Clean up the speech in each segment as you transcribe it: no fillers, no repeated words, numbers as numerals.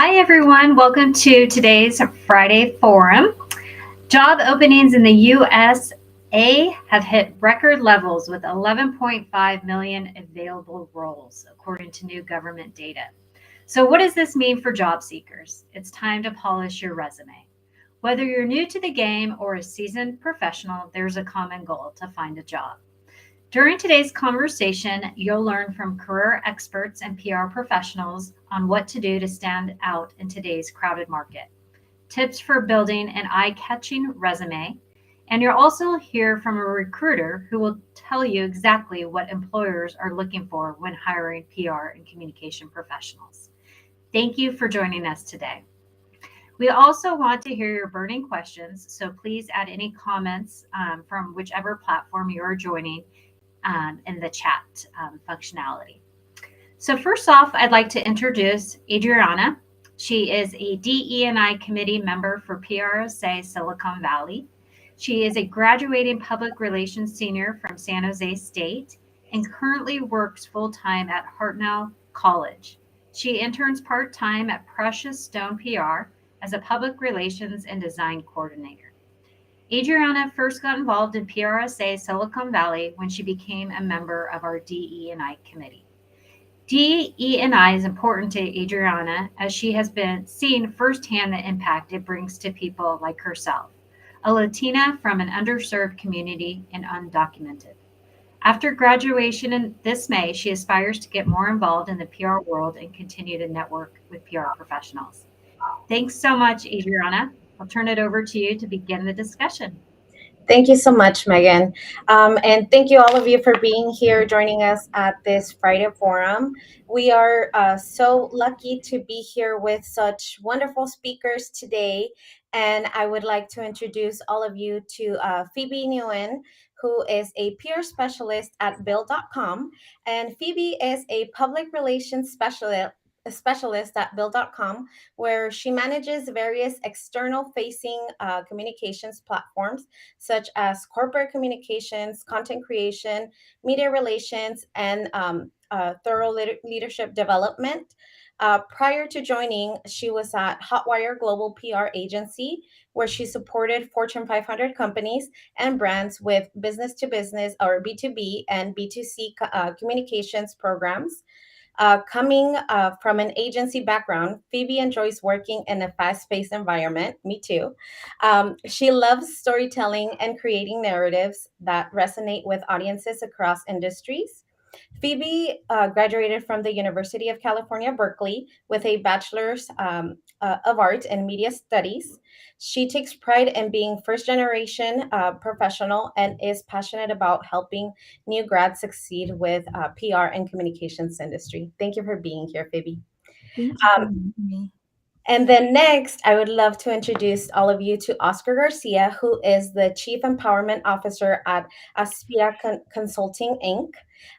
Hi, everyone. Welcome to today's Friday Forum. Job openings in the USA have hit record levels with 11.5 million available roles, according to new government data. So, what does this mean for job seekers? It's time to polish your resume. Whether you're new to the game or a seasoned professional, there's a common goal to find a job. During today's conversation, you'll learn from career experts and PR professionals on what to do to stand out in today's crowded market, tips for building an eye catching resume, and you'll also hear from a recruiter who will tell you exactly what employers are looking for when hiring PR and communication professionals. Thank you for joining us today. We also want to hear your burning questions, so please add any comments from whichever platform you are joining in the chat functionality. So first off, I'd like to introduce Adriana. She is a DE&I committee member for PRSA Silicon Valley. She is a graduating public relations senior from San Jose State and currently works full-time at Hartnell College. She interns part-time at Precious Stone PR as a public relations and design coordinator. Adriana first got involved in PRSA Silicon Valley when she became a member of our DE&I committee. DE&I is important to Adriana as she has been seeing firsthand the impact it brings to people like herself, a Latina from an underserved community and undocumented. After graduation in this May, she aspires to get more involved in the PR world and continue to network with PR professionals. Thanks so much, Adriana. I'll turn it over to you to begin the discussion. Thank you so much, Megan. And thank you all of you for being here, joining us at this Friday Forum. We are so lucky to be here with such wonderful speakers today. And I would like to introduce all of you to Phoebe Nguyen, who is a peer specialist at Bill.com. And Phoebe is a public relations specialist at Bill.com, where she manages various external facing communications platforms such as corporate communications, content creation, media relations, and thorough leadership development. Prior to joining, she was at Hotwire Global PR Agency, where she supported Fortune 500 companies and brands with business to business or B2B and B2C communications programs. Coming from an agency background, Phoebe enjoys working in a fast paced environment. Me too. She loves storytelling and creating narratives that resonate with audiences across industries. Phoebe graduated from the University of California, Berkeley, with a bachelor's of art and media studies. She takes pride in being first generation professional and is passionate about helping new grads succeed with PR and communications industry. Thank you for being here, Phoebe. Thank you for Um, having me. and then next, I would love to introduce all of you to Oscar Garcia, who is the Chief Empowerment Officer at Aspira Consulting, Inc.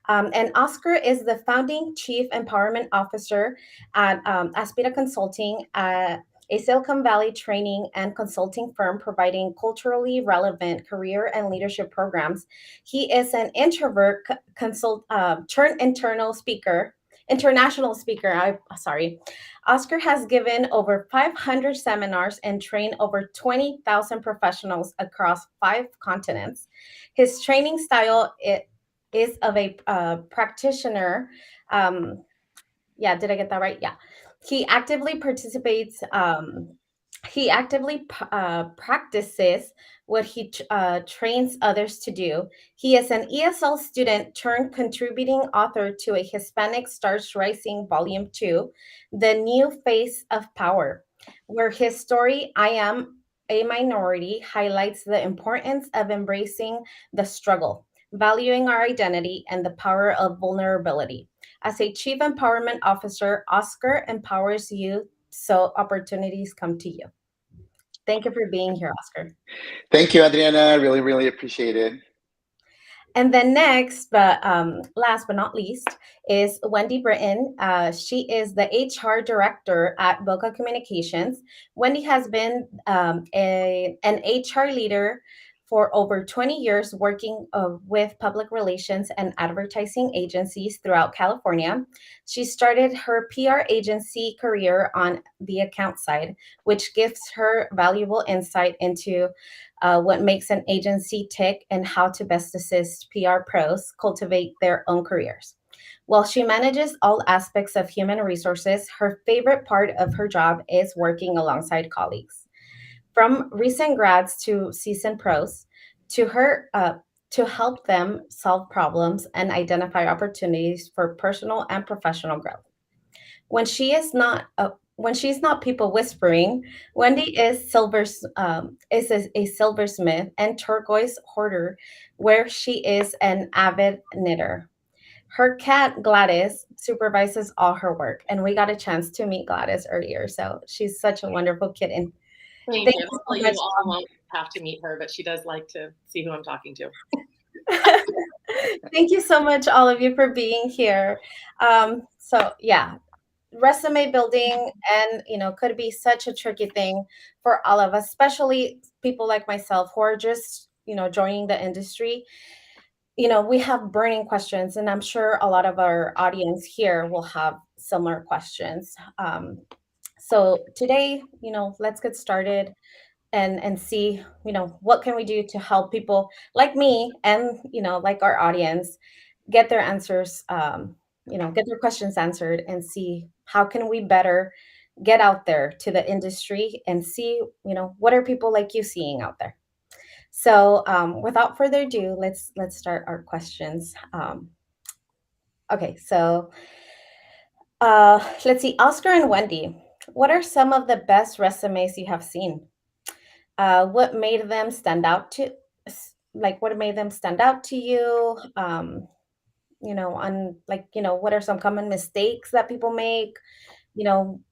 And Oscar is the founding Chief Empowerment Officer at Aspira Consulting, a Silicon Valley training and consulting firm providing culturally relevant career and leadership programs. He is an introvert turned international speaker. Sorry. Oscar has given over 500 seminars and trained over 20,000 professionals across 5 continents. His training style is of a practitioner. Yeah, did I get that right? Yeah. He actively participates. He actively practices what he trains others to do. He is an ESL student turned contributing author to a Hispanic Stars Rising Volume 2, The New Face of Power, where his story, I Am a Minority, highlights the importance of embracing the struggle, valuing our identity, and the power of vulnerability. As a Chief Empowerment Officer, Oscar empowers you so opportunities come to you. Thank you for being here, Oscar. Thank you, Adriana. Really appreciate it. And then next, but last but not least, is Wendy Britton. She is the HR director at Boca Communications. Wendy has been an HR leader for over 20 years working with public relations and advertising agencies throughout California. She started her PR agency career on the account side, which gives her valuable insight into what makes an agency tick and how to best assist PR pros cultivate their own careers. While she manages all aspects of human resources, her favorite part of her job is working alongside colleagues. From recent grads to seasoned pros, to help them solve problems and identify opportunities for personal and professional growth. When she's not people whispering, Wendy is a silversmith and turquoise hoarder, where she is an avid knitter. Her cat Gladys supervises all her work, and we got a chance to meet Gladys earlier. So she's such a wonderful kitten. Thank Thank you. you so Hopefully much, you all won't have to meet her, but she does like to see who I'm talking to. Thank you so much, all of you, for being here. So yeah, resume building, and could be such a tricky thing for all of us, especially people like myself who are just joining the industry. We have burning questions, and I'm sure a lot of our audience here will have similar questions. So today, let's get started and see, what can we do to help people like me and, like our audience get their answers, get their questions answered, and see how can we better get out there to the industry and see, what are people like you seeing out there. So without further ado, let's start our questions. Okay, so let's see, Oscar and Wendy, what are some of the best resumes you have seen? What made them stand out to, what made them stand out to you? On what are some common mistakes that people make?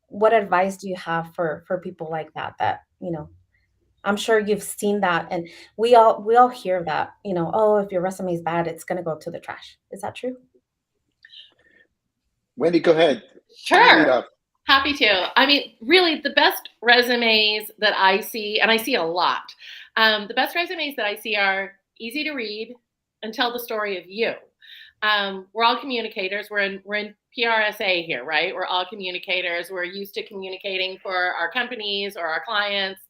What advice do you have for people like that, I'm sure you've seen that, and we all hear that, oh, if your resume is bad, it's gonna go to the trash. Is that true? Wendy, go ahead. Sure. Happy to. I mean, really, the best resumes that I see, and I see a lot, the best resumes that I see are easy to read and tell the story of you. We're all communicators. We're in PRSA here, right? We're all communicators. We're used to communicating for our companies or our clients.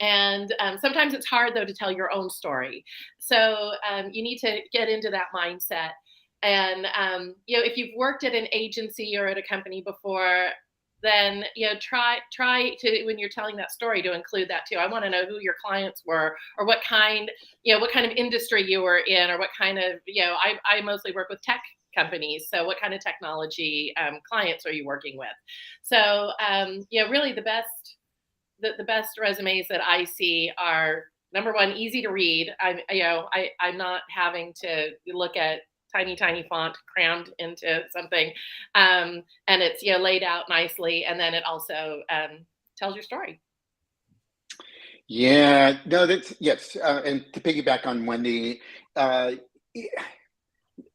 And sometimes it's hard, though, to tell your own story. So you need to get into that mindset. And, if you've worked at an agency or at a company before, then, try to, when you're telling that story, to include that too. I want to know who your clients were, or what kind of industry you were in, or what kind of, I mostly work with tech companies. So what kind of technology clients are you working with? So, really the best resumes that I see are, number one, easy to read. I'm not having to look at tiny font crammed into something, and it's laid out nicely, and then it also tells your story. Yeah, no, that's yes. And to piggyback on Wendy,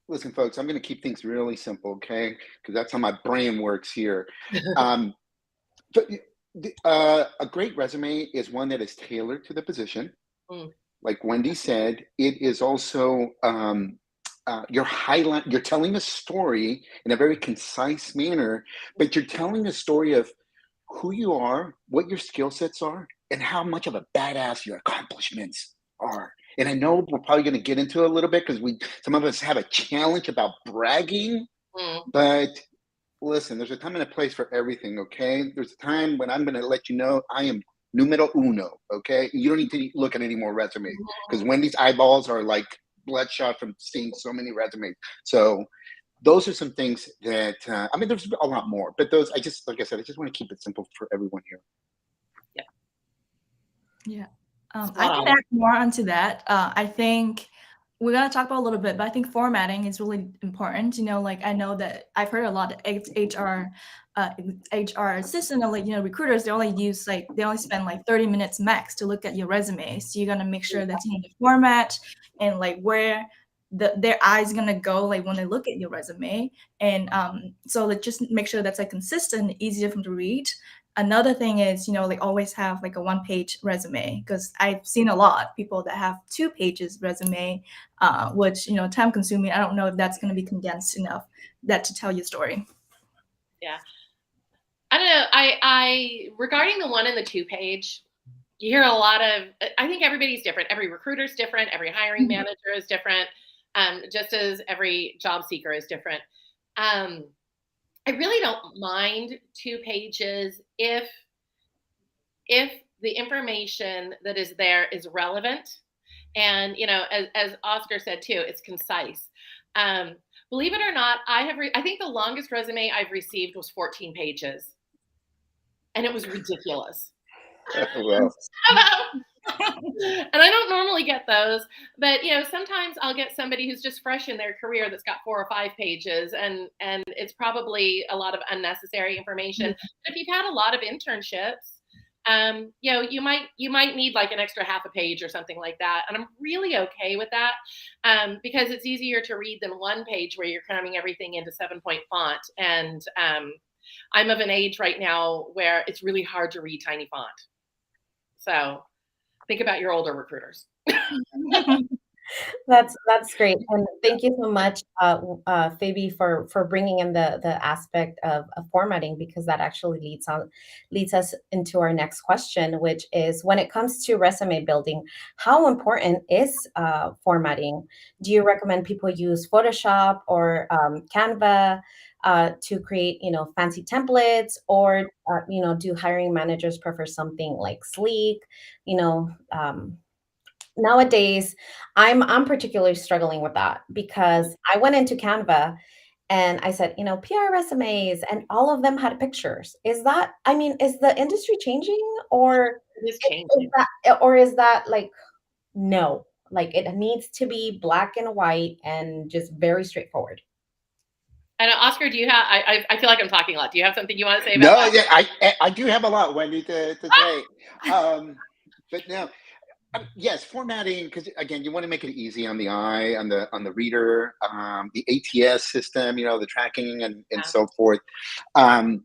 listen, folks, I'm going to keep things really simple, okay? Because that's how my brain works here. But a great resume is one that is tailored to the position. Like Wendy said, it is also you're telling a story in a very concise manner, but you're telling a story of who you are, what your skill sets are, and how much of a badass your accomplishments are. And I know we're probably going to get into it a little bit because some of us have a challenge about bragging, but listen, there's a time and a place for everything, okay? There's a time when I'm going to let you know I am numero uno, okay? You don't need to look at any more resumes because Wendy's eyeballs are like bloodshot from seeing so many resumes. So those are some things that, there's a lot more, but those, like I said, I just want to keep it simple for everyone here. Yeah. I can add more onto that. I think we're going to talk about a little bit, but I think formatting is really important. I know that I've heard a lot of HR assistant, recruiters, they only spend 30 minutes max to look at your resume. So you're going to make sure that's in the format and where their eyes going to go when they look at your resume. And so just make sure that's consistent, easier for them to read. Another thing is, like always have like a 1-page resume, because I've seen a lot of people that have 2 pages resume, which, time consuming. I don't know if that's going to be condensed enough that to tell your story. Yeah. I don't know. I regarding the 1 and the 2 page, you hear a lot of, I think everybody's different. Every recruiter's different. Every hiring manager is different. Just as every job seeker is different. I really don't mind 2 pages if the information that is there is relevant, and as Oscar said too, it's concise. Believe it or not, I think the longest resume I've received was 14 pages, and it was ridiculous. Well, And I don't normally get those, but sometimes I'll get somebody who's just fresh in their career that's got 4 or 5 pages, and it's probably a lot of unnecessary information. But if you've had a lot of internships, you might need like an extra half a page or something like that, and I'm really okay with that, because it's easier to read than 1 page where you're cramming everything into 7-point font, and I'm of an age right now where it's really hard to read tiny font. So think about your older recruiters. That's great, and thank you so much, Phoebe, for bringing in the aspect of formatting, because that actually leads us into our next question, which is, when it comes to resume building, how important is formatting? Do you recommend people use Photoshop or Canva to create fancy templates, or do hiring managers prefer something like sleek? Nowadays, I'm particularly struggling with that, because I went into Canva and I said, PR resumes, and all of them had pictures. Is the industry changing, or It is is changing. that like, no, like it needs to be black and white and just very straightforward? I know, Oscar, do you have, I feel like I'm talking a lot. Do you have something you want to say about no, that? yeah, I do have a lot, Wendy, to say. But no, yes, formatting, because again, you want to make it easy on the eye, on the reader, the ATS system, the tracking and Yeah. so forth. But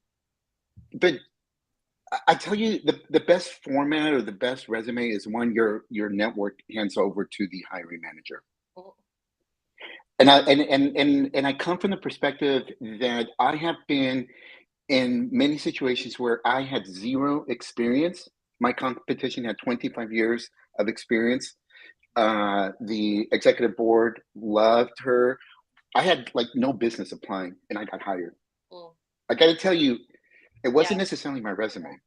I tell you, the best format or the best resume is one your network hands over to the hiring manager. Mhm. And I come from the perspective that I have been in many situations where I had zero experience. My competition had 25 years of experience. The executive board loved her. I had like no business applying, and I got hired. Mm. I got to tell you, it Yeah. wasn't necessarily my resume.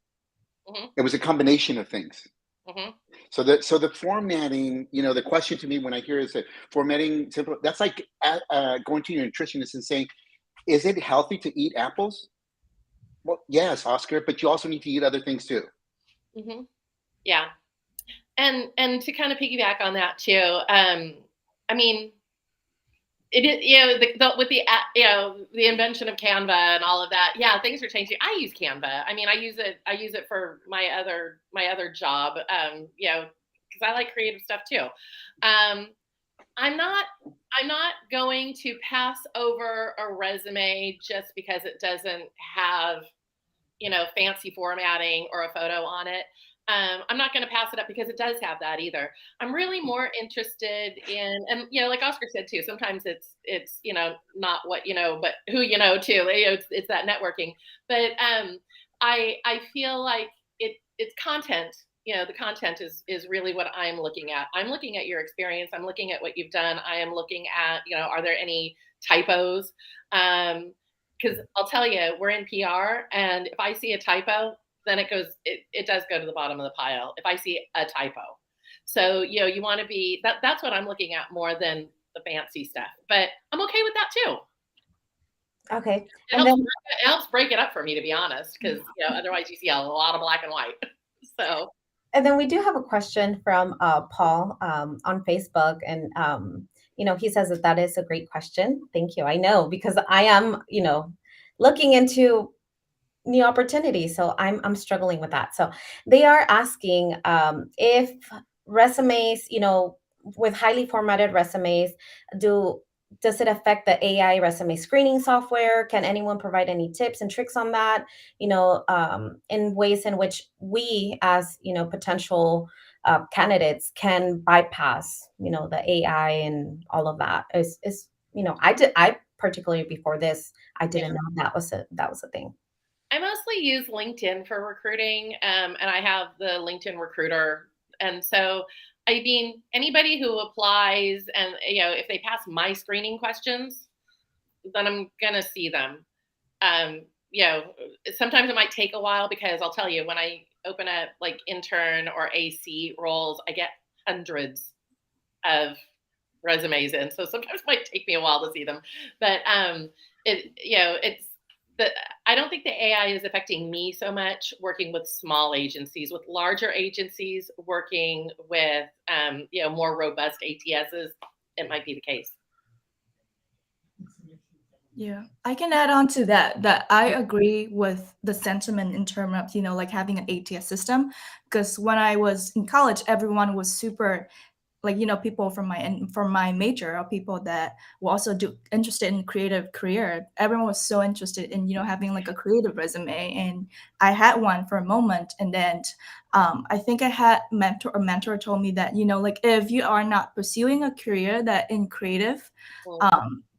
Mhm. It was a combination of things. Mhm. So the formatting, the question to me when I hear is that formatting simple. That's like going to your nutritionist and saying, "Is it healthy to eat apples?" Well, yes, Oscar, but you also need to eat other things too. Mhm. Yeah. And to kind of piggyback on that too, I mean, it is, with the invention of Canva and all of that. Yeah, things are changing. I use Canva. I mean, I use it for my other job. Because I like creative stuff too. Um, I'm not going to pass over a resume just because it doesn't have fancy formatting or a photo on it. I'm not going to pass it up because it does have that either. I'm really more interested in, and like Oscar said too, sometimes it's not what but who too. It's that networking. But I feel like it's content. The content is really what I'm looking at. I'm looking at your experience. I'm looking at what you've done. I am looking at are there any typos? Because I'll tell you, we're in PR, and if I see a typo, then it does go to the bottom of the pile if I see a typo. So you want to be that's what I'm looking at more than the fancy stuff. But I'm okay with that too. Okay, It helps break it up for me, to be honest, because otherwise you see a lot of black and white. So. And then we do have a question from Paul on Facebook, and he says that is a great question. Thank you. I know, because I am looking into new opportunities, so I'm struggling with that. So they are asking if resumes, with highly formatted resumes, do does it affect the AI resume screening software? Can anyone provide any tips and tricks on that? In ways in which we, as potential candidates, can bypass the AI and all of that. Is I particularly before this, I didn't know that was a thing. I mostly use LinkedIn for recruiting, and I have the LinkedIn recruiter. And so, I mean, anybody who applies and, if they pass my screening questions, then I'm going to see them. Sometimes it might take a while because I'll tell you, when I open up like intern or AC roles, I get hundreds of resumes in. So sometimes it might take me a while to see them. But it's I don't think the AI is affecting me so much working with small agencies. With larger agencies working with more robust ATSs, it might be the case. Yeah, I can add on to that I agree with the sentiment in terms of, like having an ATS system. Because when I was in college, everyone was super, like, people from my major, or people that were also interested in creative career. Everyone was so interested in, having like a creative resume. And I had one for a moment. And then I think I had a mentor told me that, like if you are not pursuing a career that in creative,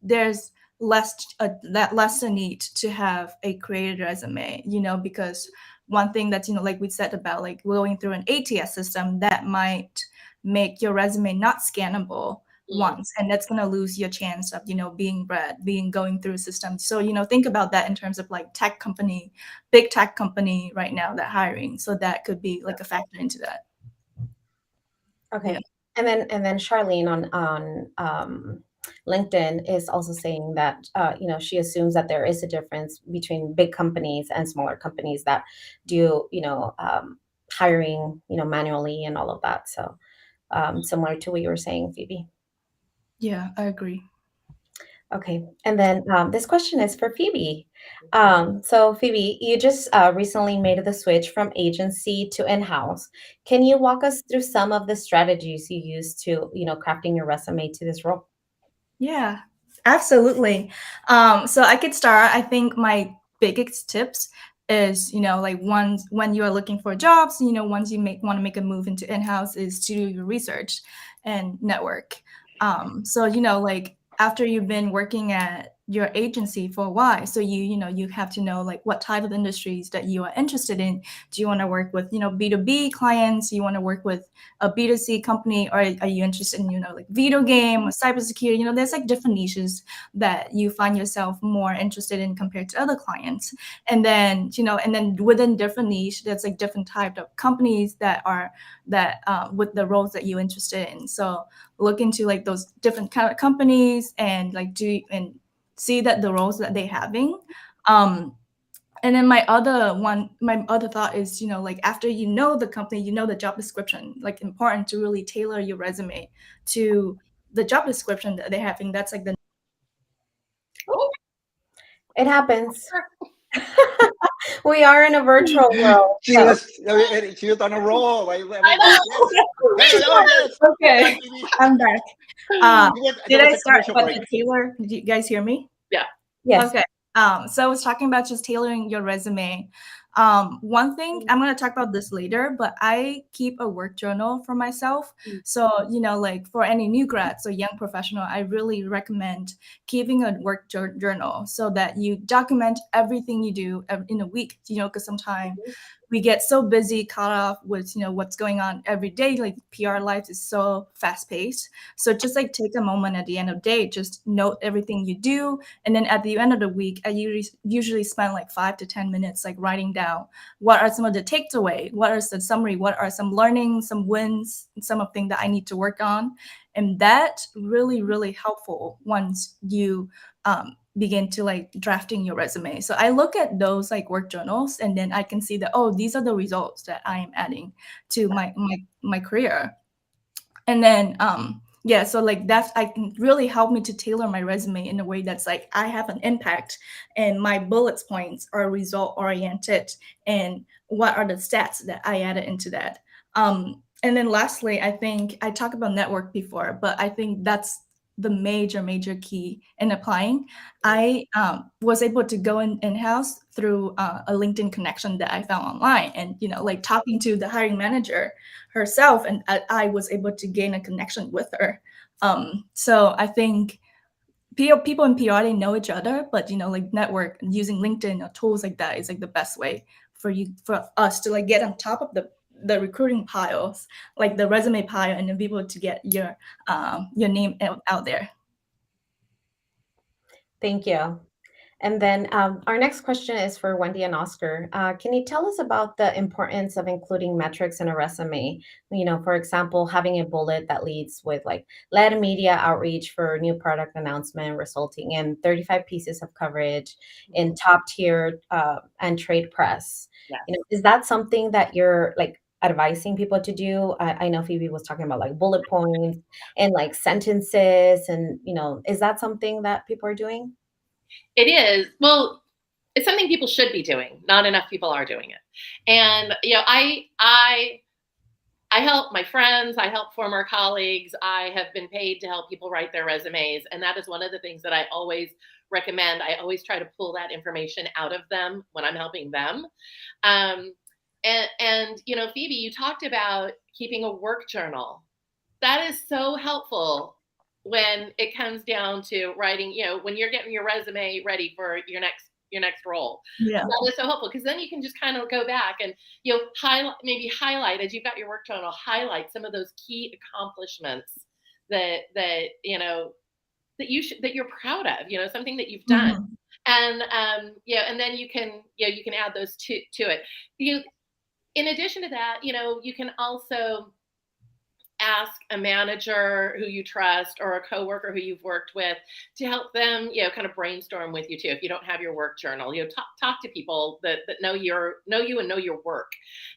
there's less a need to have a creative resume, because one thing that, like we said about like going through an ATS system, that might make your resume not scannable once, and that's going to lose your chance of being going through a system. So think about that in terms of like big tech company right now that hiring, so that could be like a factor into that. Okay. Yeah. And then Charlene on LinkedIn is also saying that she assumes that there is a difference between big companies and smaller companies that do hiring manually and all of that. So similar to what you were saying, Phoebe. Yeah, I agree. Okay, and then this question is for Phoebe. So Phoebe, you just recently made the switch from agency to in-house. Can you walk us through some of the strategies you use to, crafting your resume to this role? Yeah, absolutely. So I could start. I think my biggest tips is, like when you are looking for jobs, once you want to make a move into in-house, is to do your research and network. So, like after you've been working at your agency for a while, so you have to know like what type of industries that you are interested in. Do you want to work with B2B clients? You want to work with a B2C company, or are you interested in like video game or cybersecurity? There's like different niches that you find yourself more interested in compared to other clients. And then within different niche, there's like different type of companies that are with the roles that you're interested in. So look into like those different kind of companies and like see that the roles that they're having. And then my other thought is, like after the company, the job description, like important to really tailor your resume to the job description that they're having. That's like the. It happens. We are in a virtual world. She was on a roll. I know. Yes. Okay, I'm back. Did I start? But break. the tailor? Did you guys hear me? Yeah. Yes. Okay. So I was talking about just tailoring your resume. One thing, I'm going to talk about this later, but I keep a work journal for myself. So, like for any new grads or young professional, I really recommend keeping a work journal so that you document everything you do in a week, because sometimes we get so busy, caught up with, what's going on every day. Like PR life is so fast paced. So just like take a moment at the end of the day, just note everything you do. And then at the end of the week, I usually spend like 5 to 10 minutes, like writing down what are some of the takeaway, what are the summary, what are some learnings, some wins, some of things that I need to work on. And that really, really helpful once you begin to like drafting your resume. So I look at those like work journals, and then I can see that, oh, these are the results that I am adding to my career. And then so like that's I can really help me to tailor my resume in a way that's like I have an impact, and my bullet points are result oriented, and what are the stats that I added into that. And then lastly, I think I talked about network before, but I think that's the major key in applying. I was able to go in-house through a LinkedIn connection that I found online, and like talking to the hiring manager herself, and I was able to gain a connection with her. So I think people in PR, they know each other, but like network using LinkedIn or tools like that is like the best way for us to like get on top of the recruiting piles, like the resume pile, and then be able to get your name out there. Thank you. And then our next question is for Wendy and Oscar. Can you tell us about the importance of including metrics in a resume? For example, having a bullet that leads with like led media outreach for new product announcement, resulting in 35 pieces of coverage in top tier and trade press. Yes. Is that something that you're like advising people to do? I know Phoebe was talking about like bullet points and like sentences, and is that something that people are doing? It is. Well, it's something people should be doing. Not enough people are doing it. And I help my friends, I help former colleagues. I have been paid to help people write their resumes, and that is one of the things that I always recommend. I always try to pull that information out of them when I'm helping them. And Phoebe, you talked about keeping a work journal. That is so helpful when it comes down to writing, when you're getting your resume ready for your next role. Yeah. That is so helpful, because then you can just kind of go back and highlight, as you've got your work journal, highlight some of those key accomplishments that you're proud of, something that you've done. Mm-hmm. And then you can add those to it. In addition to that, you can also ask a manager who you trust or a coworker who you've worked with to help them, kind of brainstorm with you too. If you don't have your work journal, talk to people that know you and know your work,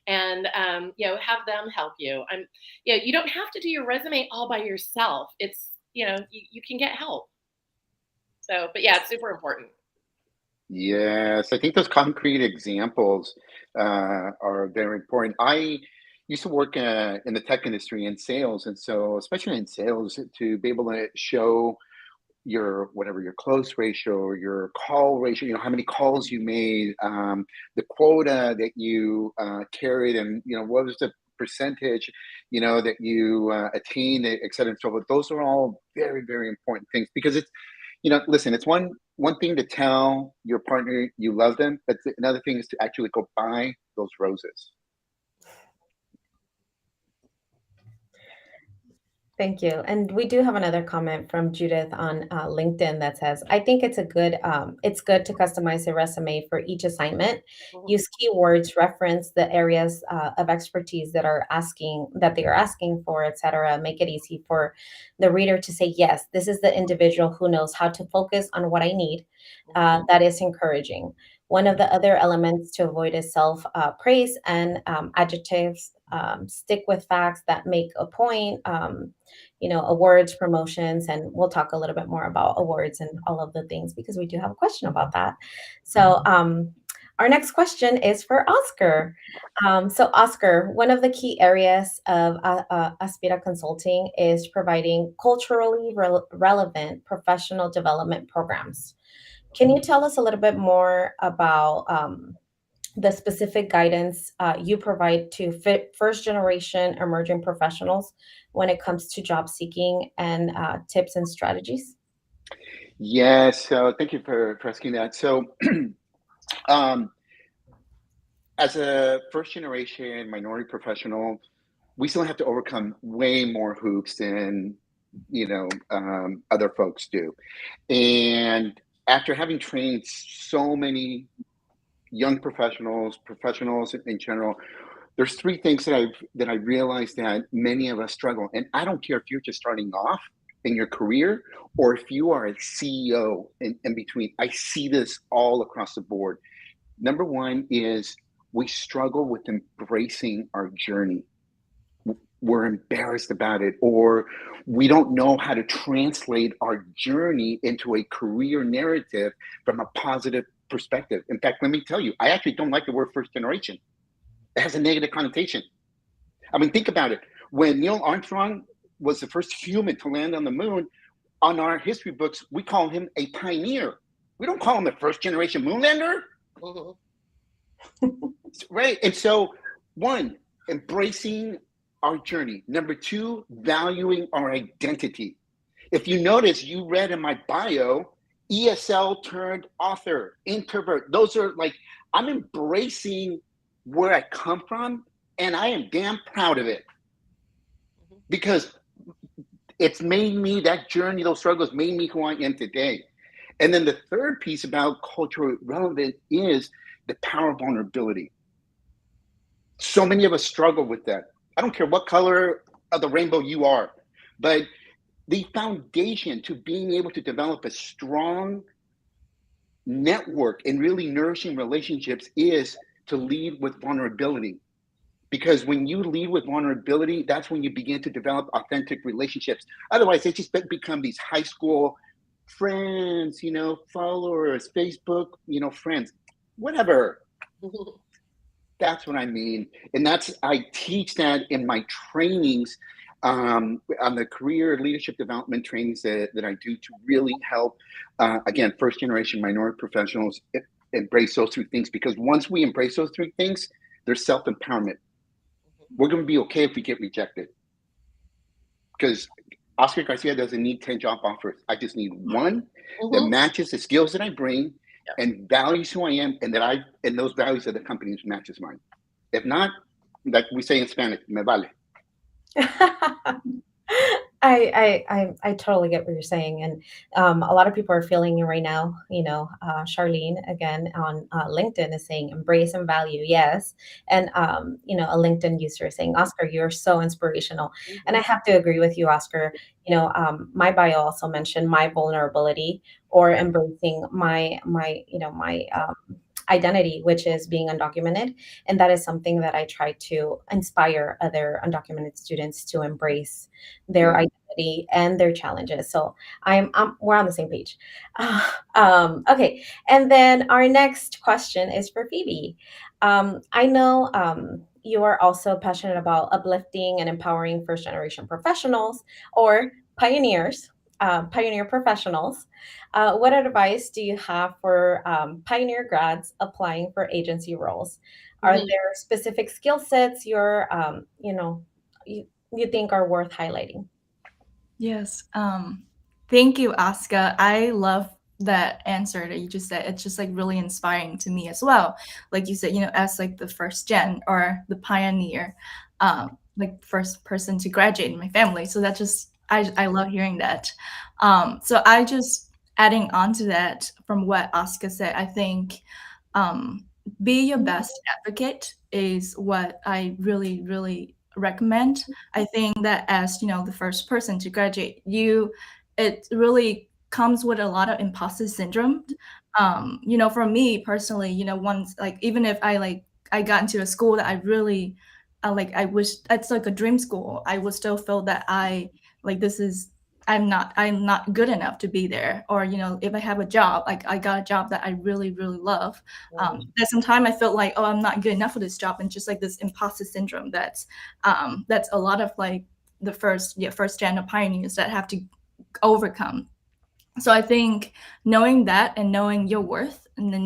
and have them help you. You don't have to do your resume all by yourself. It's you can get help. So, but yeah, it's super important. Yes, I think those concrete examples are very important. I used to work in the tech industry in sales, and so especially in sales, to be able to show your close ratio or your call ratio, how many calls you made, the quota that you carried, and what was the percentage that you attained, et cetera, and so forth. Those are all very, very important things, because it's listen, it's one thing to tell your partner you love them, but another thing is to actually go buy those roses. Thank you. And we do have another comment from Judith on LinkedIn that says, I think it's good to customize a resume for each assignment. Mhm. Use keywords, reference the areas of expertise that they are asking for, etc. Make it easy for the reader to say, yes, this is the individual who knows how to focus on what I need. That is encouraging. One of the other elements to avoid is self-praise and adjectives. Stick with facts that make a point, awards, promotions, and we'll talk a little bit more about awards and all of the things, because we do have a question about that. So our next question is for Oscar. So Oscar, one of the key areas of Aspira Consulting is providing culturally relevant professional development programs. Can you tell us a little bit more about the specific guidance you provide to first generation emerging professionals when it comes to job seeking, and tips and strategies? Yes, so thank you for asking that. So as a first generation minority professional, we still have to overcome way more hoops than other folks do. And after having trained so many young professionals in general, there's three things that I realized that many of us struggle. And I don't care if you're just starting off in your career or if you are a CEO in between. I see this all across the board. Number one is we struggle with embracing our journey. We're embarrassed about it, or we don't know how to translate our journey into a career narrative from a positive perspective. In fact, let me tell you, I actually don't like the word first generation. It has a negative connotation. I mean, think about it. When Neil Armstrong was the first human to land on the moon, on our history books, we call him a pioneer. We don't call him a first generation moonlander. Right. And so, one, embracing our journey. Number two, valuing our identity. If you notice, you read in my bio, ESL turned author, introvert. Those are like, I'm embracing where I come from, and I am damn proud of it, because it's made me, that journey, those struggles made me who I am today. And then the third piece about culturally relevant is the power of vulnerability. So many of us struggle with that. I don't care what color of the rainbow you are, but the foundation to being able to develop a strong network and really nourishing relationships is to lead with vulnerability. Because when you lead with vulnerability, that's when you begin to develop authentic relationships. Otherwise, they just become these high school friends, followers, Facebook, friends, whatever. That's what I mean. And I teach that in my trainings, on the career leadership development trainings that I do to really help, again, first generation minority professionals embrace those three things. Because once we embrace those three things, there's self-empowerment. We're going to be okay if we get rejected. Because Oscar Garcia doesn't need 10 job offers. I just need one that matches the skills that I bring and values who I am, and and those values of the company matches mine. If not, like we say in Spanish, me vale. I totally get what you're saying, and a lot of people are feeling it right now. Charlene again on LinkedIn is saying embrace and value, yes, and a LinkedIn user is saying, Oscar, you're so inspirational, and I have to agree with you, Oscar. My bio also mentioned my vulnerability or embracing my identity, which is being undocumented. And that is something that I try to inspire other undocumented students to embrace their identity and their challenges. So we're on the same page. Okay. And then our next question is for Phoebe. I know you are also passionate about uplifting and empowering first generation professionals or pioneers, pioneer professionals. What advice do you have for pioneer grads applying for agency roles? Are there specific skill sets you think are worth highlighting? Yes. Thank you, Oscar. I love that answer that you just said. It's just like really inspiring to me as well. Like you said, as like the first gen or the pioneer, like first person to graduate in my family. So that just I love hearing that. So I just adding on to that from what Oscar said, I think be your best advocate is what I really, really recommend. I think that as the first person to graduate, it really comes with a lot of imposter syndrome. For me personally, once like even if I got into a school that I really I wish it's like a dream school, I would still feel that I'm not good enough to be there. Or if I have a job, like I got a job that I really, really love, at some time I felt like, oh, I'm not good enough for this job, and just like this imposter syndrome that's a lot of like the first gen of pioneers that have to overcome. So I think knowing that and knowing your worth, and then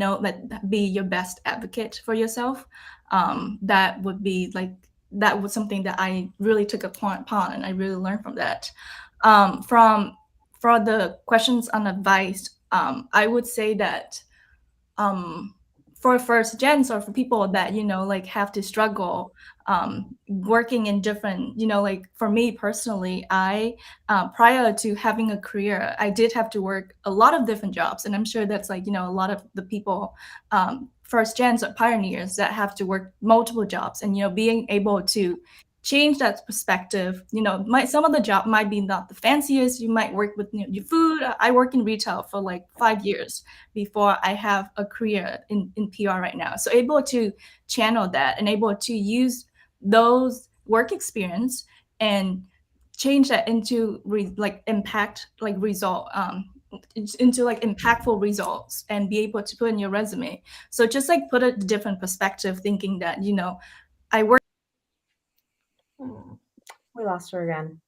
be your best advocate for yourself, that was something that I really took upon, and I really learned from that. For the questions on advice, I would say that for first gens or for people that have to struggle working in different, for me personally, I prior to having a career, I did have to work a lot of different jobs, and I'm sure that's a lot of the people first gens or pioneers that have to work multiple jobs, and being able to change that perspective. Some of the job might be not the fanciest. You might work with your food. I work in retail for like 5 years before I have a career in PR right now. So able to channel that and able to use those work experience and change that into impactful results and be able to put in your resume. So just like put a different perspective, thinking that I work. We lost her again,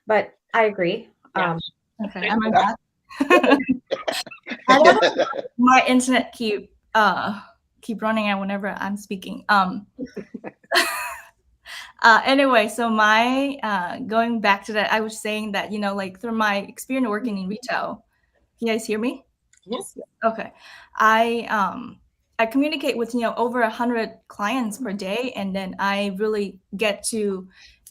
but I agree. Yeah. Okay, am I back? I don't know. My internet keep running out whenever I'm speaking. Anyway, so my going back to that, I was saying that, you know, like through my experience working in retail, can you guys hear me? Yes. Okay. I communicate with, you know, over 100 clients per day, and then I really get to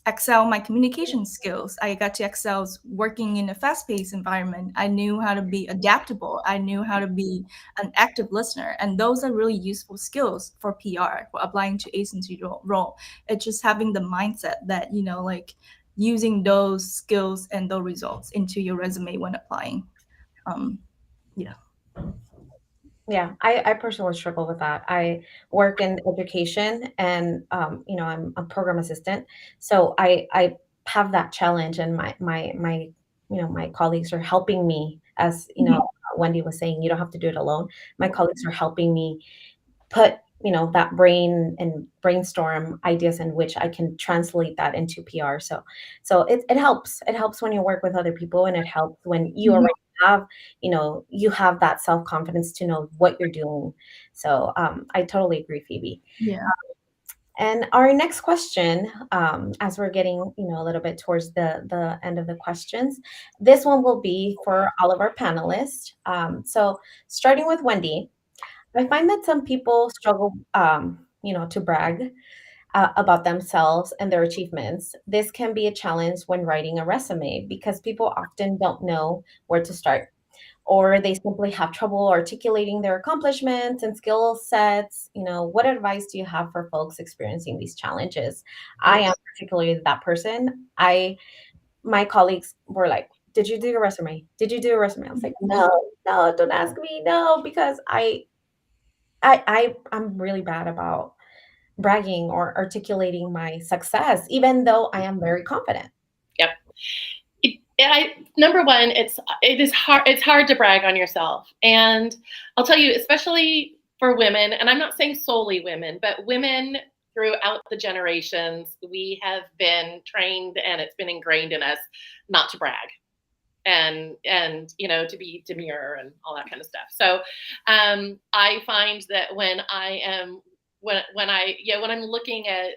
excel my communication skills. I got to excel working in a fast-paced environment. I knew how to be adaptable. I knew how to be an active listener, and those are really useful skills for PR, for applying to agency role. It's just having the mindset that, you know, like using those skills and those results into your resume when applying. Yeah. Yeah, I personally struggle with that. I work in education, and you know, I'm a program assistant, so I have that challenge, and my you know, my colleagues are helping me. As you know, Wendy was saying, you don't have to do it alone. My colleagues are helping me put, you know, that brain and brainstorm ideas in which I can translate that into PR. So it helps. It helps when you work with other people, and it helps when you Mhm. already have, you know, you have that self-confidence to know what you're doing. So I totally agree, Phoebe. Yeah. And our next question, as we're getting, you know, a little bit towards the end of the questions, this one will be for all of our panelists. So starting with Wendy, I find that some people struggle, you know, to brag about themselves and their achievements. This can be a challenge when writing a resume because people often don't know where to start, or they simply have trouble articulating their accomplishments and skill sets. You know, what advice do you have for folks experiencing these challenges? I am particularly that person. My colleagues were like, "Did you do your resume? Did you do a resume?" I was like, "No, no, don't ask me, no," because I'm really bad about bragging or articulating my success, even though I am very confident. Yep. Number one, it is hard. It's hard to brag on yourself, and I'll tell you, especially for women, and I'm not saying solely women, but women throughout the generations, we have been trained, and it's been ingrained in us not to brag, and you know, to be demure and all that kind of stuff. So I find that when I'm looking at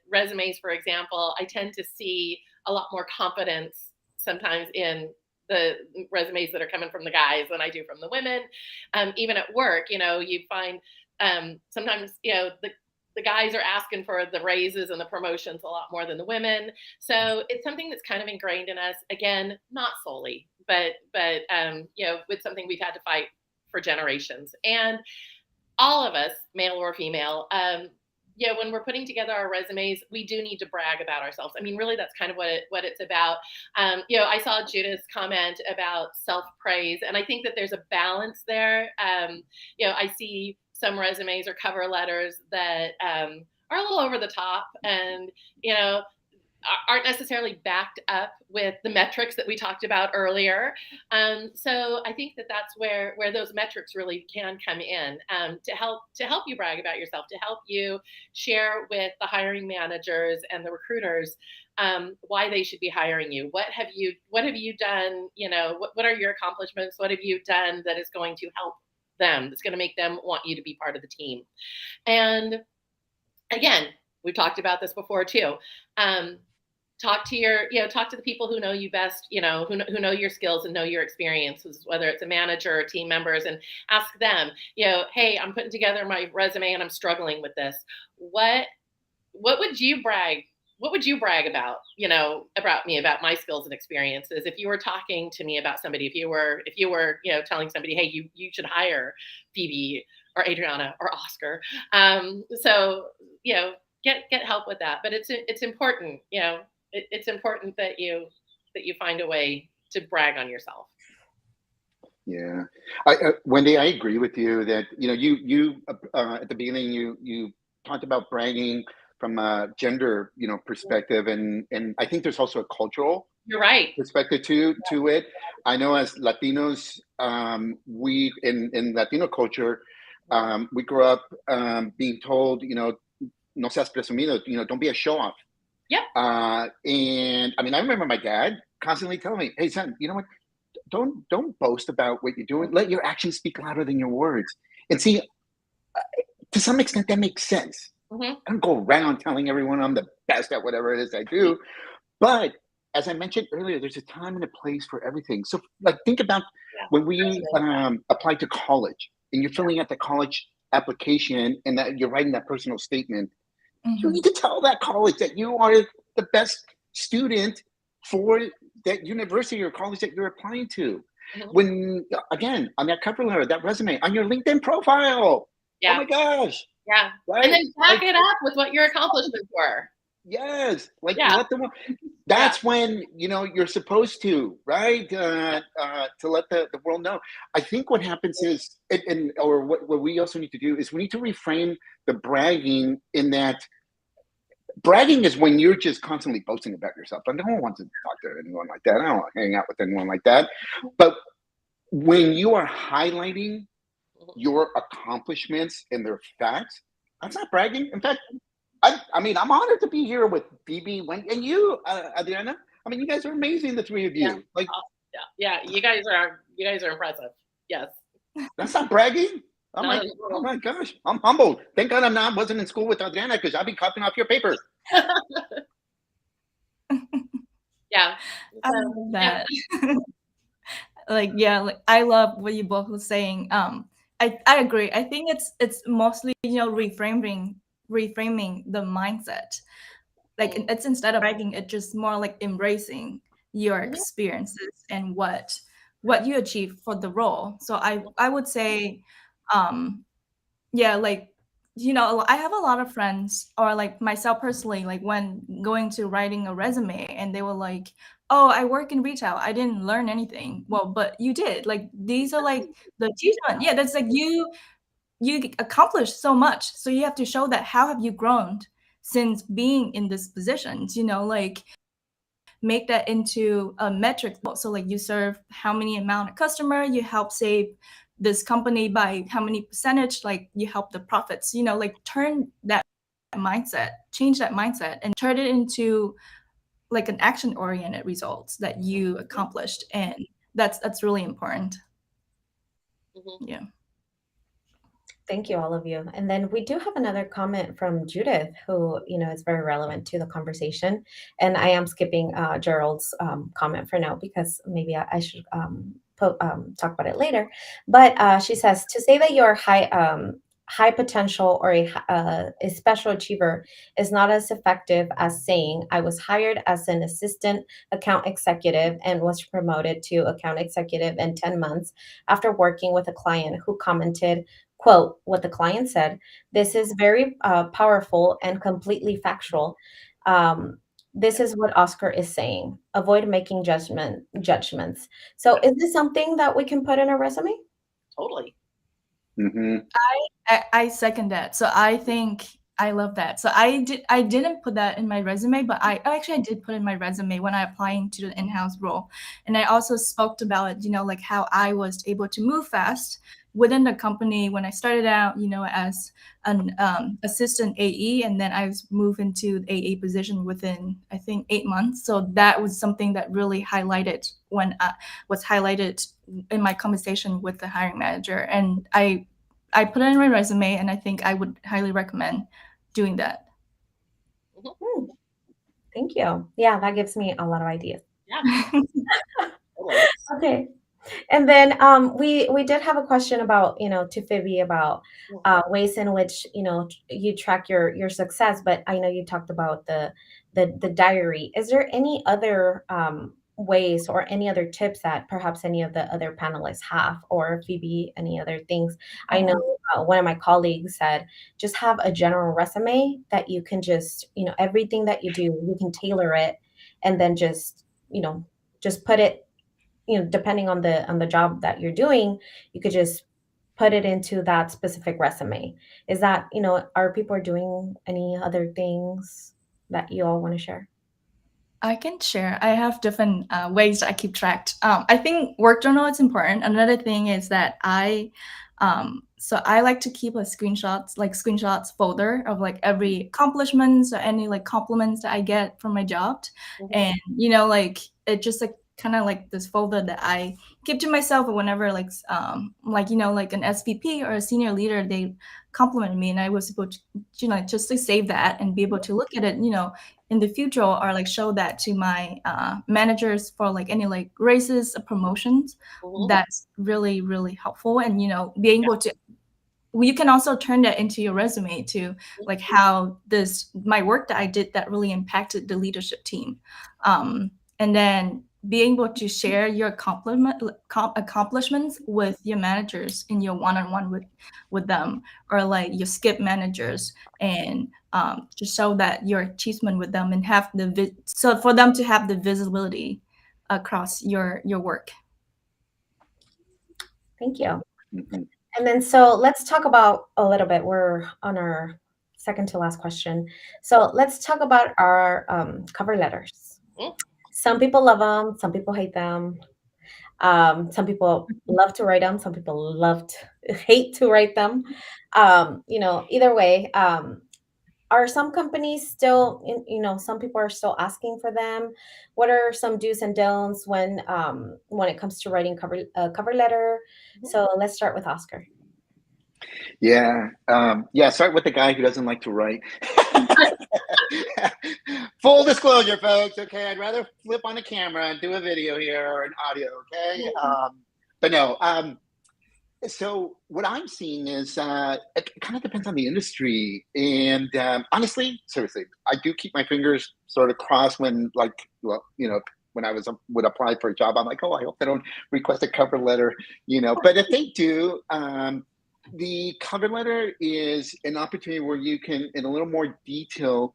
resumes, for example, I tend to see a lot more confidence sometimes in the resumes that are coming from the guys than I do from the women. Even at work, you know, you find sometimes, you know, the guys are asking for the raises and the promotions a lot more than the women. So it's something that's kind of ingrained in us. Again, not solely, but you know, it's something we've had to fight for generations. And all of us, male or female, yeah, when we're putting together our resumes, we do need to brag about ourselves. I mean, really, that's kind of what it's about. You know, I saw Judith's comment about self-praise, and I think that there's a balance there. You know, I see some resumes or cover letters that are a little over the top, and you know, aren't necessarily backed up with the metrics that we talked about earlier. So I think that that's where those metrics really can come in, to help you brag about yourself, to help you share with the hiring managers and the recruiters why they should be hiring you. What have you done? You know, what are your accomplishments? What have you done that is going to help them? That's going to make them want you to be part of the team. And again, we've talked about this before too. Talk to the people who know you best, you know, who know your skills and know your experiences, whether it's a manager or team members, and ask them, you know, hey, I'm putting together my resume and I'm struggling with this. What would you brag? What would you brag about, you know, about me, about my skills and experiences? If you were talking to me about somebody, if you were, you know, telling somebody, hey, you should hire Phoebe or Adriana or Oscar. So, you know, get help with that. But it's important, you know, it's important that you find a way to brag on yourself. Yeah, Wendy, I agree with you that, you know, you at the beginning you talked about bragging from a gender, you know, perspective, and I think there's also a cultural You're right. perspective to it. I know as Latinos, we in Latino culture, we grew up being told, you know, no seas presumido, you know, don't be a show off. Yep. And I mean, I remember my dad constantly telling me, hey, son, you know what? don't boast about what you're doing. Let your actions speak louder than your words. And see, to some extent, that makes sense. Mhm. I don't go around telling everyone I'm the best at whatever it is I do. But as I mentioned earlier, there's a time and a place for everything. So, like, think about Yeah. when we applied to college and you're filling out the college application and that you're writing that personal statement. You Mhm. need to tell that college that you are the best student for that university or college that you're applying to. Mhm. When, again, on that cover letter, that resume, on your LinkedIn profile. Oh Yeah. my gosh. Yeah. Right? And then back Like, it up with what your accomplishments were. yes. Like, Yeah. let them. That's when you're supposed to, right? To let the world know. I think what happens is, or what we also need to do is we need to reframe the bragging in that. Bragging is when you're just constantly boasting about yourself. And no one wants to talk to anyone like that. I don't want to hang out with anyone like that. But when you are highlighting your accomplishments and their facts, that's not bragging. In fact, I mean, I'm honored to be here with Phoebe, and you, Adriana. I mean, you guys are amazing, the three of you. Yeah. Like, Yeah. You guys are impressive. Yes. that's not bragging. I'm Not like, at all. oh my gosh, I'm humbled. Thank God wasn't in school with Adriana because I'd be copying off your paper. Yeah. I So, love that. Like I love what you both were saying. I agree. I think it's mostly reframing the mindset. Like it's instead of bragging, it's just more like embracing your Mhm. experiences and what you achieve for the role. So I would say, yeah, like I have a lot of friends, or like myself personally, like when going to writing a resume, and they were like, "Oh, I work in retail. I didn't learn anything." Well, but you did. Like these are like the achievement. Yeah, that's like you accomplished so much. So you have to show that how have you grown since being in this position. Like make that into a metric. So like you serve how many amount of customer, you help save this company by how many percentage, like you help the profits, like turn that mindset, change that mindset and turn it into like an action oriented results that you accomplished. And that's really important. Mhm. Yeah. Thank you, all of you. And then we do have another comment from Judith, who is very relevant to the conversation. And I am skipping Gerald's comment for now because maybe I should talk about it later. But she says to say that you're high potential or a special achiever is not as effective as saying I was hired as an assistant account executive and was promoted to account executive in 10 months after working with a client who commented, quote, what the client said. This is very powerful and completely factual. This is what Oscar is saying. Avoid making judgments. So is this something that we can put in a resume? Totally. Mm-hmm. I second that. So I think I love that. So I didn't put that in my resume, but I did put in my resume when I applying to the in-house role. And I also spoke about it, like how I was able to move fast within the company when I started out, as an assistant AE, and then I was moved into the AE position within, I think, 8 months. So that was something that really highlighted when was highlighted in my conversation with the hiring manager. And I put it in my resume, and I think I would highly recommend doing that. Thank you. Yeah, that gives me a lot of ideas. Yeah. Totally. Okay. And then we did have a question about, to Phoebe about ways in which, you track your success, but I know you talked about the diary. Is there any other ways or any other tips that perhaps any of the other panelists have, or Phoebe, any other things? I know one of my colleagues said, just have a general resume that you can just, everything that you do, you can tailor it and then just put it, depending on the job that you're doing, you could just put it into that specific resume. Is that, are people doing any other things that you all want to share? I can share. I have different ways I keep track. I think work journal is important. Another thing is that so I like to keep a screenshots folder of like every accomplishments or any like compliments that I get from my job. Mhm. And like it just like kind of like this folder that I keep to myself whenever like like an SVP or a senior leader, they compliment me, and I was able to, just to save that and be able to look at it, in the future, or like show that to my managers for like any like raises or promotions. Mhm. That's really, really helpful. And, being able to, you can also turn that into your resume to like how my work that I did that really impacted the leadership team. And then being able to share your accomplishments with your managers in your one-on-one with them, or like your skip managers, and to show that your achievement with them, and have so for them to have the visibility across your work. Thank you. Mhm. And then, so let's talk about a little bit. We're on our second to last question. So let's talk about our cover letters. Mm. Some people love them. Some people hate them. Some people love to write them. Some people hate to write them. Either way, are some companies still, some people are still asking for them? What are some do's and don'ts when it comes to writing a cover letter? So let's start with Oscar. Yeah. Start with the guy who doesn't like to write. Full disclosure, folks. Okay, I'd rather flip on the camera and do a video here or an audio. Okay, but no. So what I'm seeing is it kind of depends on the industry, and honestly, seriously, I do keep my fingers sort of crossed when, when I would apply for a job. I'm like, oh, I hope they don't request a cover letter, But if they do, the cover letter is an opportunity where you can, in a little more detail,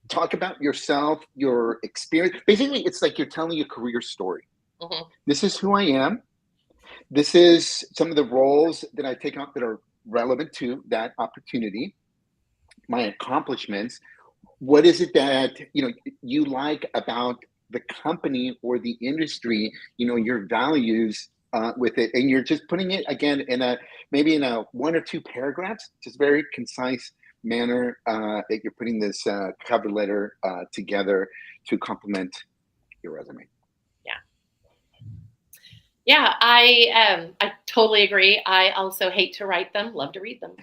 talk about yourself, your experience. Basically, it's like you're telling your career story. Mhm. This is who I am. This is some of the roles that I take on that are relevant to that opportunity, my accomplishments. What is it that you like about the company or the industry? Your values with it, and you're just putting it again in a 1 or 2 paragraphs, just very concise manner that you're putting this cover letter together to complement your resume. Yeah, I totally agree. I also hate to write them, love to read them.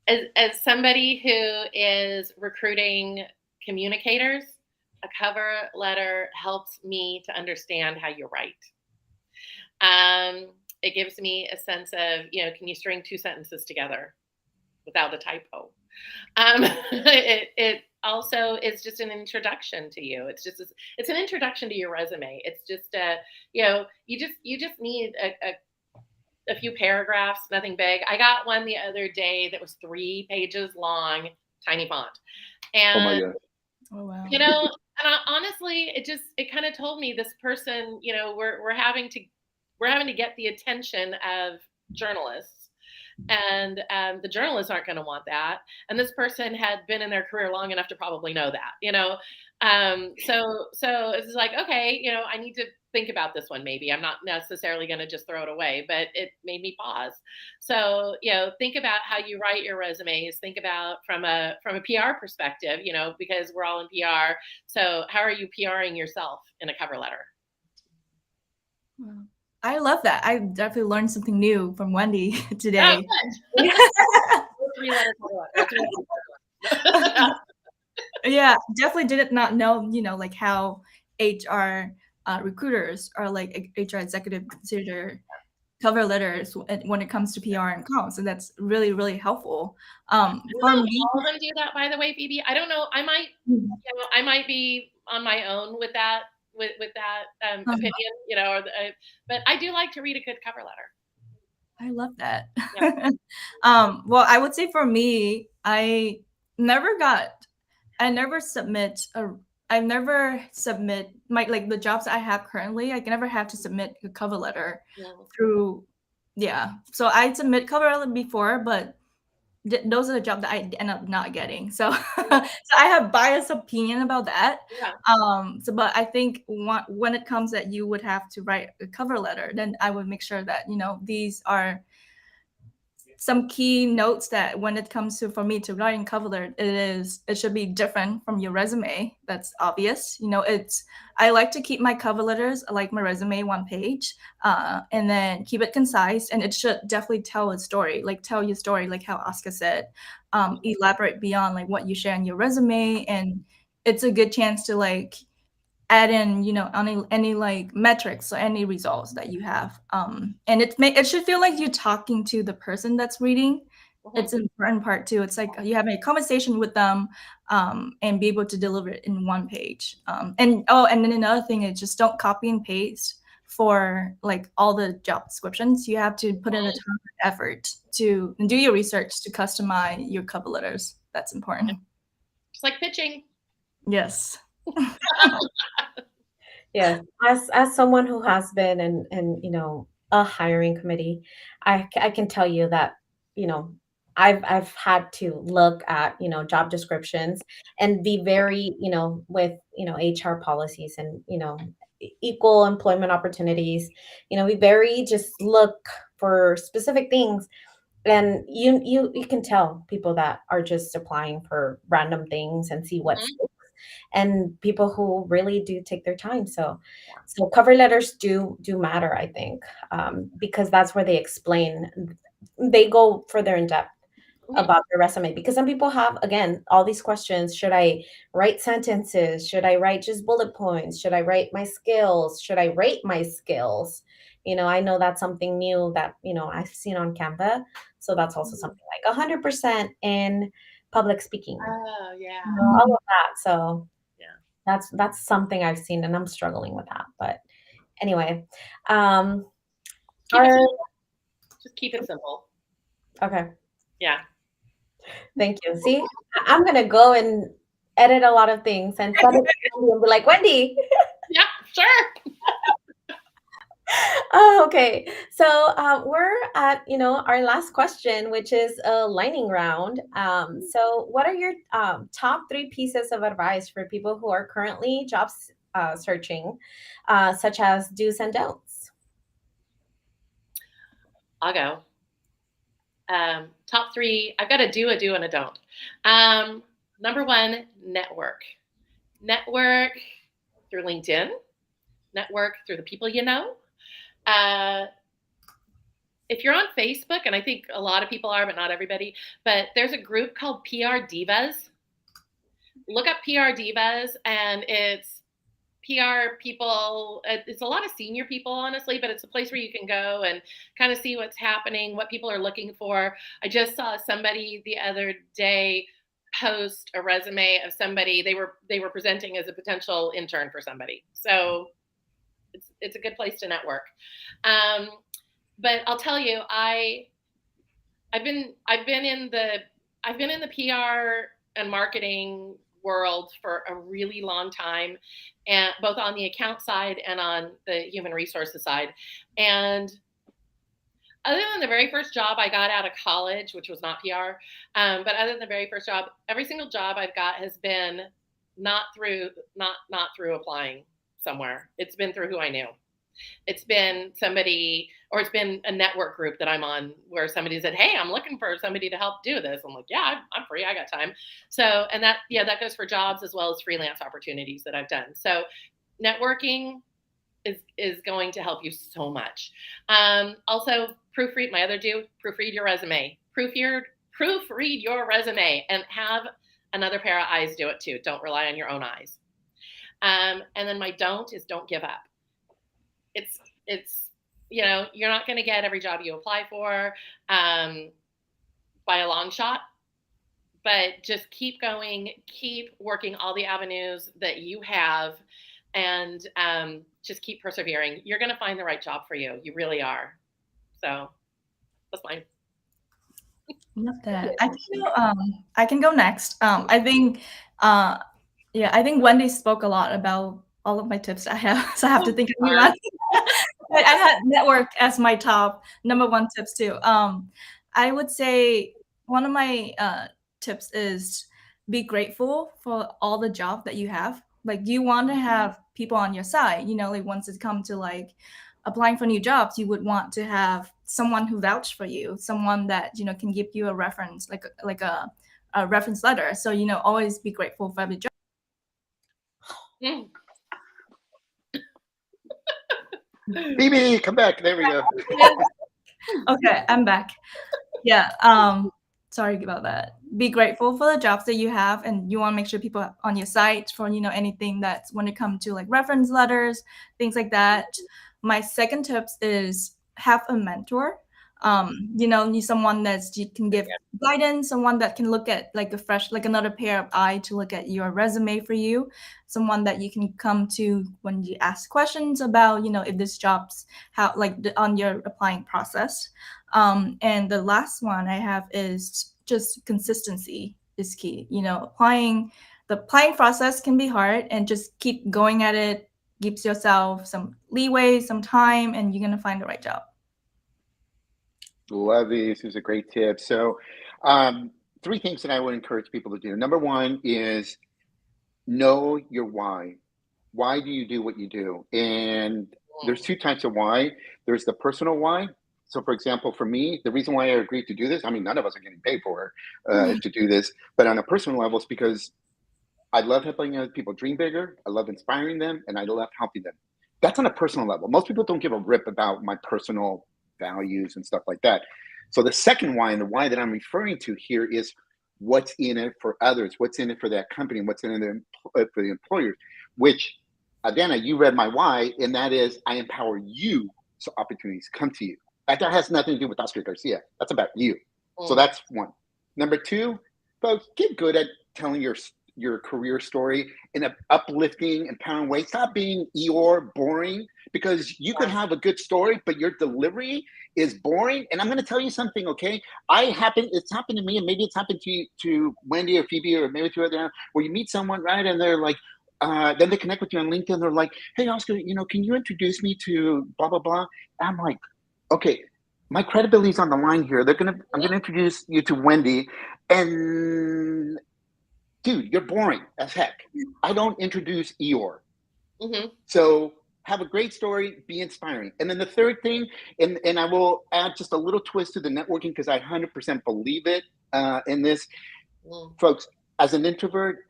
As somebody who is recruiting communicators, a cover letter helps me to understand how you write. It gives me a sense of, can you string 2 sentences together without a typo? It also is just an introduction to you. It's an introduction to your resume. It's just you just need a few paragraphs, nothing big. I got one the other day that was 3 pages long, tiny font, and Oh my God. Oh, wow. and honestly, it kind of told me this person, we're having to get the attention of journalists. And the journalists aren't going to want that. And this person had been in their career long enough to probably know that, So it's like, okay, I need to think about this one. Maybe I'm not necessarily going to just throw it away, but it made me pause. So, think about how you write your resumes. Think about from a PR perspective, because we're all in PR. So how are you PRing yourself in a cover letter? Wow. I love that. I definitely learned something new from Wendy today. Oh, 3-letter cover letter. Yeah, definitely did not know, like how HR recruiters or like HR executive consider cover letters when it comes to PR and comms. So that's really, really helpful. For me, all of them do that, by the way, Phoebe. I don't know. I might be on my own with that. With that opinion, but I do like to read a good cover letter. I love that. Yeah. Well, I would say for me, I never submit my the jobs I have currently. I never have to submit a cover letter through. Yeah, so I submit cover letter before, but those are the jobs that I end up not getting. So, so I have biased opinion about that. Yeah. But I think when it comes that you would have to write a cover letter, then I would make sure that these are some key notes that when it comes to, for me, to writing cover letter, it should be different from your resume. That's obvious. I like to keep my cover letters like my resume, one page, and then keep it concise, and it should definitely tell a story, like tell your story, like how Oscar said, elaborate beyond like what you share in your resume. And it's a good chance to like add in, any like metrics or any results that you have. And it should feel like you're talking to the person that's reading. It's an important part too. It's like you having a conversation with them, and be able to deliver it in one page. And then another thing is just don't copy and paste for like all the job descriptions. You have to put in a ton of effort to do your research to customize your cover letters. That's important. Just like pitching. Yes. Yes, as someone who has been in a hiring committee, I can tell you that I've had to look at job descriptions and be very with HR policies and equal employment opportunities. We very just look for specific things, and you can tell people that are just applying for random things and see what sticks, and people who really do take their time. So cover letters do matter, I think, because that's where they go further in depth about their resume, because some people have, again, all these questions. Should I write sentences? Should I write just bullet points? Should I write my skills? Should I rate my skills? I know that's something new that I've seen on Canva. So that's also something like 100% in public speaking. Oh yeah. All of that. So yeah, that's something I've seen, and I'm struggling with that. But anyway, um, just keep it simple. okay. Yeah. Thank you. See, I'm gonna go and edit a lot of things and send it to Wendy and be like, Wendy. Yeah, sure. Oh, okay. So we're at our last question, which is a lightning round. So what are your top 3 pieces of advice for people who are currently job searching, such as do's and don'ts? I'll go. Top 3. I've got a do, and a don't. Number 1, network. Network through LinkedIn. Network through the people you know. If you're on Facebook, and I think a lot of people are, but not everybody, but there's a group called PR Divas. Look up PR Divas, and it's PR people. It's a lot of senior people, honestly, but it's a place where you can go and kind of see what's happening, what people are looking for. I just saw somebody the other day post a resume of somebody they were presenting as a potential intern for somebody. So it's a good place to network. But I'll tell you, I've been in the PR and marketing world for a really long time, and both on the account side and on the human resources side. And other than the very first job I got out of college, which was not PR, but other than the very first job, every single job I've got has been not through applying somewhere. It's been through who I knew. It's been somebody, or it's been a network group that I'm on where somebody said, "Hey, I'm looking for somebody to help do this." I'm like, "Yeah, I'm free. I got time." So, and that goes for jobs as well as freelance opportunities that I've done. So networking is going to help you so much. Also, proofread. My other do, proofread your resume. Proofread your resume, and have another pair of eyes do it too. Don't rely on your own eyes. And then my don't is don't give up. It's you're not going to get every job you apply for by a long shot, but just keep going, keep working all the avenues that you have, and just keep persevering. You're going to find the right job for you. You really are. So that's mine. Love that. I can go next. I think Wendy spoke a lot about all of my tips I have, so I have to think of one. I had network as my top number 1 tips too. I would say one of my tips is be grateful for all the job that you have. Like, you want to have people on your side, like once it comes to like applying for new jobs, you would want to have someone who vouched for you, someone that can give you a reference, like a reference letter. So always be grateful for every job. Mm. BB, come back. There we go. Okay, I'm back. Yeah. Sorry about that. Be grateful for the jobs that you have, and you want to make sure people on your site for anything that's when it comes to like reference letters, things like that. My second tips is have a mentor. Need someone you can give guidance, someone that can look at like another pair of eye to look at your resume for you, someone that you can come to when you ask questions about, if this job's on your applying process. And the last one I have is just consistency is key. The applying process can be hard, and just keep going at it. Gives yourself some leeway, some time, and you're gonna find the right job. Love these. These are great tips. So, 3 things that I would encourage people to do. Number 1 is know your why. Why do you do what you do? And there's 2 types of why. There's the personal why. So, for example, for me, the reason why I agreed to do this, I mean, none of us are getting paid for to do this, but on a personal level, it's because I love helping other people dream bigger. I love inspiring them, and I love helping them. That's on a personal level. Most people don't give a rip about my personal values and stuff like that. So the second why, and the why that I'm referring to here, is what's in it for others, what's in it for that company, what's in it for the employers, which, Adana, you read my why, and that is I empower you so opportunities come to you. That has nothing to do with Oscar Garcia. That's about you. So that's 1. Number 2, folks, get good at telling your career story in an uplifting, empowering way. Stop being Eeyore boring, because you could have a good story, but your delivery is boring. And I'm going to tell you something, okay? It's happened to me, and maybe it's happened to Wendy or Phoebe or maybe to other, where you meet someone, right? And they're like, then they connect with you on LinkedIn. They're like, hey, Oscar, can you introduce me to blah, blah, blah? And I'm like, okay, my credibility is on the line here. I'm going to introduce you to Wendy, and dude, you're boring as heck. I don't introduce Eeyore. So have a great story, be inspiring. And then the third thing, and I will add just a little twist to the networking, because I 100% believe it in this. Folks, as an introvert,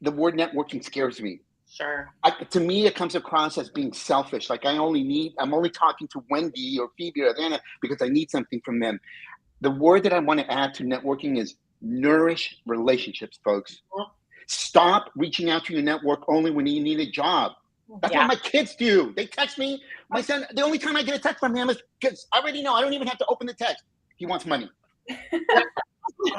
the word networking scares me. Sure. To me, it comes across as being selfish. Like I'm only talking to Wendy or Phoebe or Adana because I need something from them. The word that I want to add to networking is nourish relationships, folks. Stop reaching out to your network only when you need a job. That's what my kids do. They text me. My son, the only time I get a text from him is because I already know I don't even have to open the text. He wants money.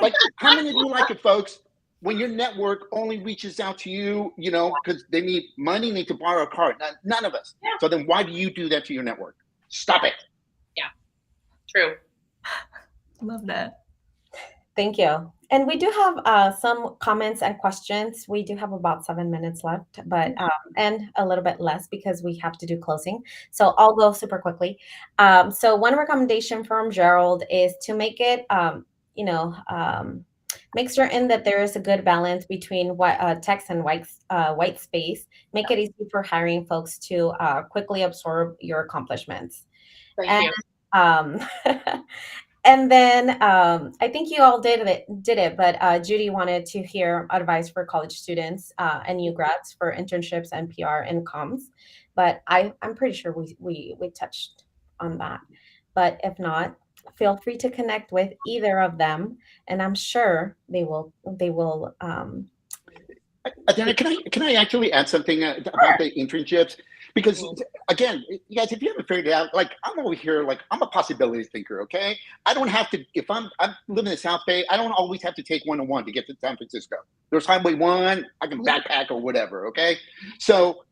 Like, how many of you like it, folks? When your network only reaches out to you, because they need money, need to borrow a car. None of us. So then why do you do that to your network? Stop it. Yeah, true. Love that. Thank you. And we do have some comments and questions. We do have about 7 minutes left, but and a little bit less because we have to do closing. So I'll go super quickly. So one recommendation from Gerald is to make it, make certain that there is a good balance between text and white space. Make it easy for hiring folks to quickly absorb your accomplishments. Thank you. And then I think you all did it, but Judy wanted to hear advice for college students and new grads for internships and PR and comms. But I'm pretty sure we touched on that. But if not, feel free to connect with either of them, and I'm sure they will. Adana, can I actually add something about the internships? Because again, you guys, if you haven't figured it out, like I'm over here, like I'm a possibilities thinker, okay? I don't have to, if I'm living in the South Bay, I don't always have to take 101 to get to San Francisco. There's Highway 1, I can backpack or whatever, okay? So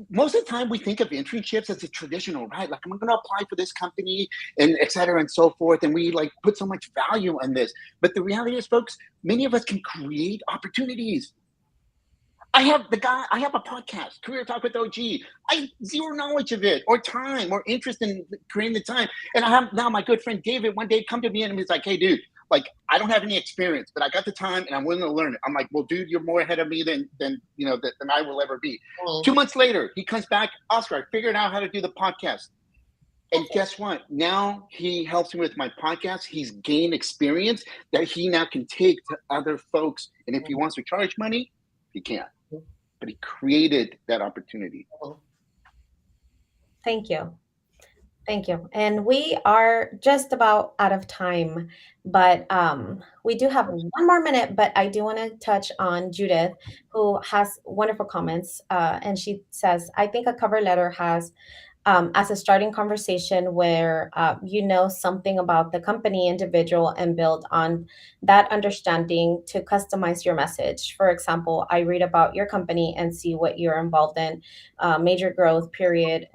most of the time we think of internships as a traditional, right? Like I'm gonna apply for this company and et cetera and so forth. And we like put so much value on this. But the reality is, folks, many of us can create opportunities. I have a podcast, Career Talk with OG. I have zero knowledge of it or time or interest in creating the time. And I have now my good friend David one day come to me and he's like, hey, dude, like I don't have any experience, but I got the time and I'm willing to learn it. I'm like, well, dude, you're more ahead of me than I will ever be. 2 months later, he comes back, Oscar, I figured out how to do the podcast. And guess what? Now he helps me with my podcast. He's gained experience that he now can take to other folks. And if he wants to charge money, he can. But he created that opportunity. Thank you. Thank you. And we are just about out of time, but we do have 1 more minute, but I do want to touch on Judith, who has wonderful comments. And she says, I think a cover letter has as a starting conversation where you know something about the company individual and build on that understanding to customize your message. For example, I read about your company and see what you're involved in, major growth period,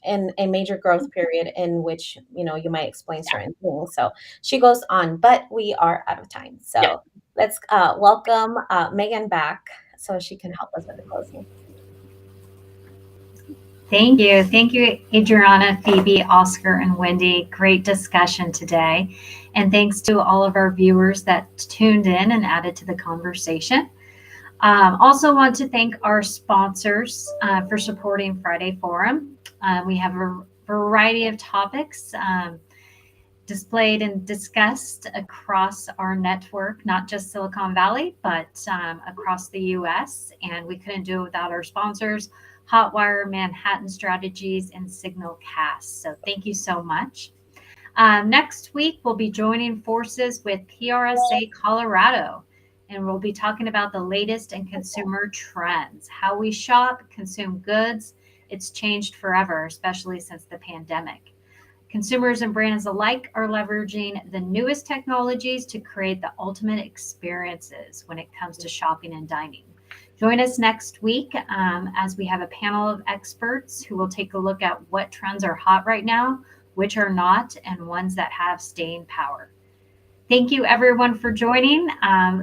in a major growth period in which you might explain certain things. So she goes on, but we are out of time. So let's welcome Megan back so she can help us with the closing. Thank you. Thank you, Adriana, Phoebe, Oscar, and Wendy. Great discussion today. And thanks to all of our viewers that tuned in and added to the conversation. Also want to thank our sponsors for supporting Friday Forum. We have a variety of topics displayed and discussed across our network, not just Silicon Valley, but across the U.S. And we couldn't do it without our sponsors, Hotwire, Manhattan Strategies, and SignalCast. So thank you so much. Next week, we'll be joining forces with PRSA Colorado, and we'll be talking about the latest in consumer trends, how we shop, consume goods. It's changed forever, especially since the pandemic. Consumers and brands alike are leveraging the newest technologies to create the ultimate experiences when it comes to shopping and dining. Join us next week as we have a panel of experts who will take a look at what trends are hot right now, which are not, and ones that have staying power. Thank you, everyone, for joining.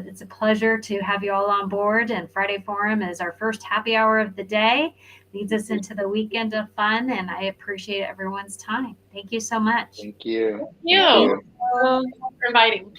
It's a pleasure to have you all on board. And Friday Forum is our first happy hour of the day. Leads us into the weekend of fun, and I appreciate everyone's time. Thank you so much. Thank you. Thank you for inviting.